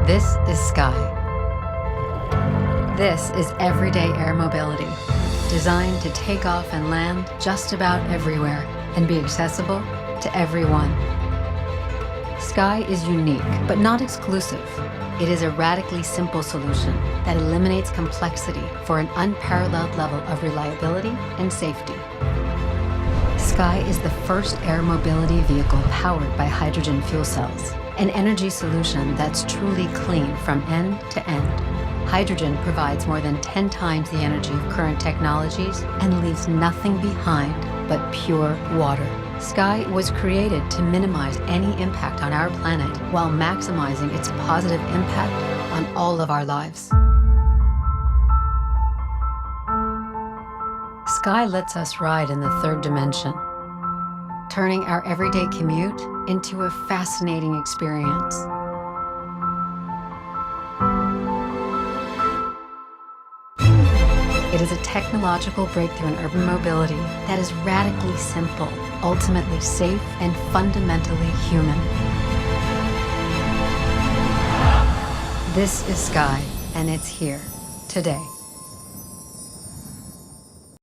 This is Skai. This is everyday air mobility, designed to take off and land just about everywhere and be accessible to everyone. Skai is unique, but not exclusive. It is a radically simple solution that eliminates complexity for an unparalleled level of reliability and safety. Skai is the first air mobility vehicle powered by hydrogen fuel cells, an energy solution that's truly clean from end to end. Hydrogen provides more than 10 times the energy of current technologies and leaves nothing behind but pure water. Skai was created to minimize any impact on our planet while maximizing its positive impact on all of our lives. Skai lets us ride in the third dimension, turning our everyday commute into a fascinating experience. It is a technological breakthrough in urban mobility that is radically simple, ultimately safe, and fundamentally human. This is Skai, and it's here today.